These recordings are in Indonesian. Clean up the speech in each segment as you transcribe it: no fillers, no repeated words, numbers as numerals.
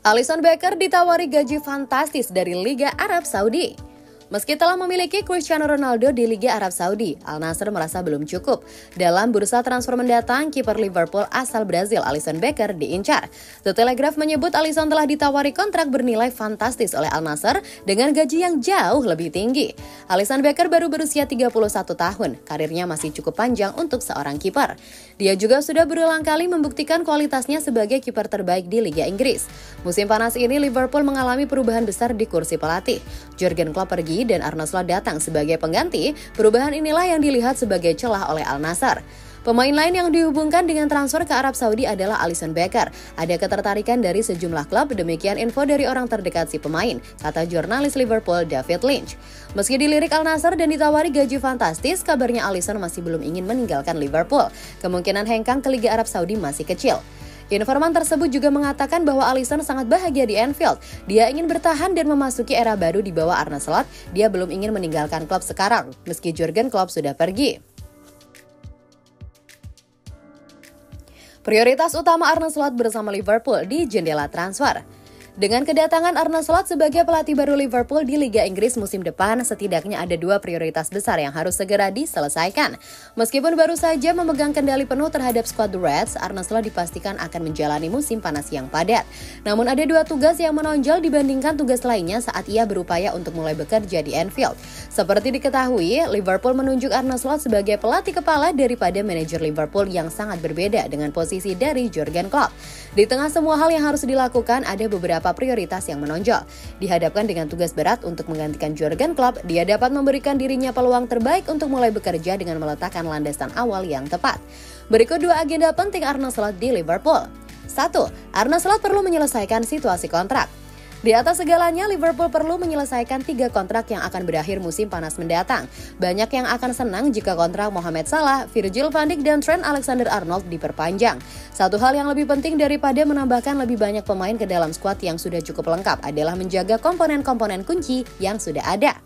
Alisson Becker ditawari gaji fantastis dari Liga Arab Saudi. Meski telah memiliki Cristiano Ronaldo di Liga Arab Saudi, Al Nassr merasa belum cukup. Dalam bursa transfer mendatang, kiper Liverpool asal Brazil Alisson Becker diincar. The Telegraph menyebut Alisson telah ditawari kontrak bernilai fantastis oleh Al Nassr dengan gaji yang jauh lebih tinggi. Alisson Becker baru berusia 31 tahun, karirnya masih cukup panjang untuk seorang kiper. Dia juga sudah berulang kali membuktikan kualitasnya sebagai kiper terbaik di Liga Inggris. Musim panas ini Liverpool mengalami perubahan besar di kursi pelatih. Jurgen Klopp pergi dan Arne Slot datang sebagai pengganti. Perubahan inilah yang dilihat sebagai celah oleh Al Nassr. Pemain lain yang dihubungkan dengan transfer ke Arab Saudi adalah Alisson Becker. Ada ketertarikan dari sejumlah klub, demikian info dari orang terdekat si pemain, kata jurnalis Liverpool David Lynch. Meski dilirik Al Nassr dan ditawari gaji fantastis, kabarnya Alisson masih belum ingin meninggalkan Liverpool. Kemungkinan hengkang ke Liga Arab Saudi masih kecil. Informan tersebut juga mengatakan bahwa Alisson sangat bahagia di Anfield. Dia ingin bertahan dan memasuki era baru di bawah Arne Slot. Dia belum ingin meninggalkan klub sekarang, meski Jurgen Klopp sudah pergi. Prioritas utama Arne Slot bersama Liverpool di jendela transfer. Dengan kedatangan Arne Slot sebagai pelatih baru Liverpool di Liga Inggris musim depan, setidaknya ada dua prioritas besar yang harus segera diselesaikan. Meskipun baru saja memegang kendali penuh terhadap skuad The Reds, Arne Slot dipastikan akan menjalani musim panas yang padat. Namun ada dua tugas yang menonjol dibandingkan tugas lainnya saat ia berupaya untuk mulai bekerja di Anfield. Seperti diketahui, Liverpool menunjuk Arne Slot sebagai pelatih kepala daripada manajer Liverpool yang sangat berbeda dengan posisi dari Jurgen Klopp. Di tengah semua hal yang harus dilakukan, ada beberapa prioritas yang menonjol. Dihadapkan dengan tugas berat untuk menggantikan Jurgen Klopp, dia dapat memberikan dirinya peluang terbaik untuk mulai bekerja dengan meletakkan landasan awal yang tepat. Berikut dua agenda penting Arne Slot di Liverpool. 1. Arne Slot perlu menyelesaikan situasi kontrak. Di atas segalanya, Liverpool perlu menyelesaikan 3 kontrak yang akan berakhir musim panas mendatang. Banyak yang akan senang jika kontrak Mohamed Salah, Virgil van Dijk, dan Trent Alexander-Arnold diperpanjang. Satu hal yang lebih penting daripada menambahkan lebih banyak pemain ke dalam skuad yang sudah cukup lengkap adalah menjaga komponen-komponen kunci yang sudah ada.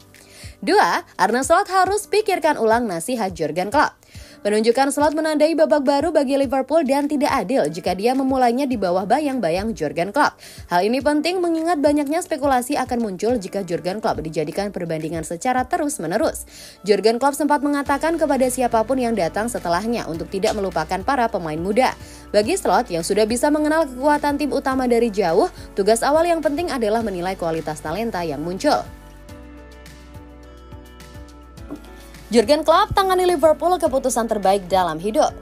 2. Arne Slot harus pikirkan ulang nasihat Jurgen Klopp. Penunjukan Slot menandai babak baru bagi Liverpool dan tidak adil jika dia memulainya di bawah bayang-bayang Jurgen Klopp. Hal ini penting mengingat banyaknya spekulasi akan muncul jika Jurgen Klopp dijadikan perbandingan secara terus-menerus. Jurgen Klopp sempat mengatakan kepada siapapun yang datang setelahnya untuk tidak melupakan para pemain muda. Bagi Slot yang sudah bisa mengenal kekuatan tim utama dari jauh, tugas awal yang penting adalah menilai kualitas talenta yang muncul. Jurgen Klopp tangani Liverpool keputusan terbaik dalam hidup.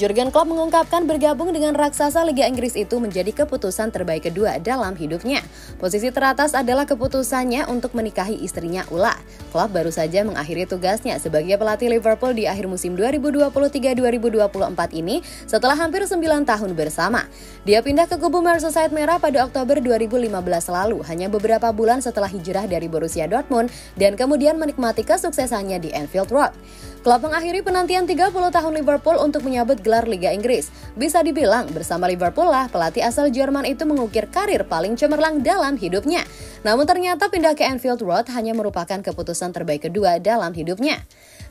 Jurgen Klopp mengungkapkan bergabung dengan raksasa Liga Inggris itu menjadi keputusan terbaik kedua dalam hidupnya. Posisi teratas adalah keputusannya untuk menikahi istrinya Ula. Klopp baru saja mengakhiri tugasnya sebagai pelatih Liverpool di akhir musim 2023-2024 ini setelah hampir 9 tahun bersama. Dia pindah ke kubu Merseyside Merah pada Oktober 2015 lalu, hanya beberapa bulan setelah hijrah dari Borussia Dortmund dan kemudian menikmati kesuksesannya di Anfield Road. Klopp mengakhiri penantian 30 tahun Liverpool untuk menyabet gelar Liga Inggris. Bisa dibilang bersama Liverpool lah pelatih asal Jerman itu mengukir karir paling cemerlang dalam hidupnya. Namun ternyata pindah ke Anfield Road hanya merupakan keputusan terbaik kedua dalam hidupnya.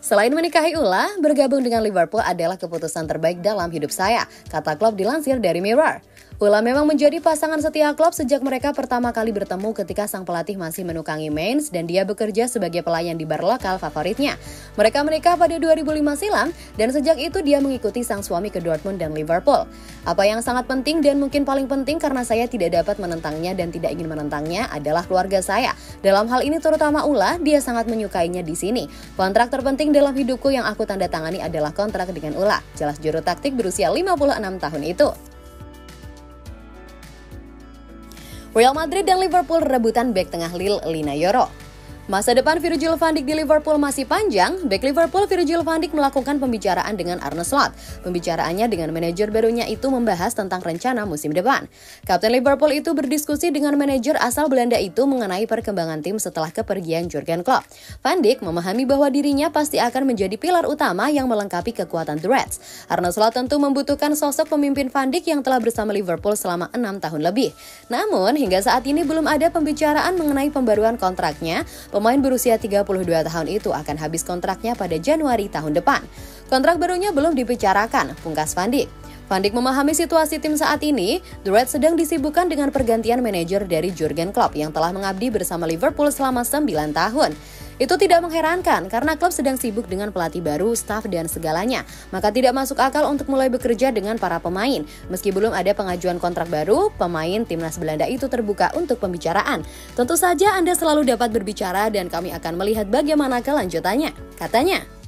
Selain menikahi Ula, bergabung dengan Liverpool adalah keputusan terbaik dalam hidup saya, kata Klopp dilansir dari Mirror. Ula memang menjadi pasangan setia Klopp sejak mereka pertama kali bertemu ketika sang pelatih masih menukangi Mainz dan dia bekerja sebagai pelayan di bar lokal favoritnya. Mereka menikah pada 2005 silam dan sejak itu dia mengikuti sang suami ke Dortmund dan Liverpool. Apa yang sangat penting dan mungkin paling penting karena saya tidak dapat menentangnya dan tidak ingin menentangnya adalah keluarga saya. Dalam hal ini terutama Ula, dia sangat menyukainya di sini. Kontrak terpenting dalam hidupku yang aku tanda tangani adalah kontrak dengan Ula, jelas juru taktik berusia 56 tahun itu. Real Madrid dan Liverpool rebutan bek tengah Lille Lina Yoro. Masa depan Virgil van Dijk di Liverpool masih panjang. Bek Liverpool Virgil van Dijk melakukan pembicaraan dengan Arne Slot. Pembicaraannya dengan manajer barunya itu membahas tentang rencana musim depan. Kapten Liverpool itu berdiskusi dengan manajer asal Belanda itu mengenai perkembangan tim setelah kepergian Jurgen Klopp. Van Dijk memahami bahwa dirinya pasti akan menjadi pilar utama yang melengkapi kekuatan The Reds. Arne Slot tentu membutuhkan sosok pemimpin Van Dijk yang telah bersama Liverpool selama 6 tahun lebih. Namun hingga saat ini belum ada pembicaraan mengenai pembaruan kontraknya. Pemain berusia 32 tahun itu akan habis kontraknya pada Januari tahun depan. Kontrak barunya belum dibicarakan, pungkas Van Dijk. Van Dijk memahami situasi tim saat ini, The Reds sedang disibukkan dengan pergantian manajer dari Jurgen Klopp yang telah mengabdi bersama Liverpool selama 9 tahun. Itu tidak mengherankan karena klub sedang sibuk dengan pelatih baru, staf, dan segalanya. Maka tidak masuk akal untuk mulai bekerja dengan para pemain. Meski belum ada pengajuan kontrak baru, pemain timnas Belanda itu terbuka untuk pembicaraan. Tentu saja Anda selalu dapat berbicara dan kami akan melihat bagaimana kelanjutannya, katanya.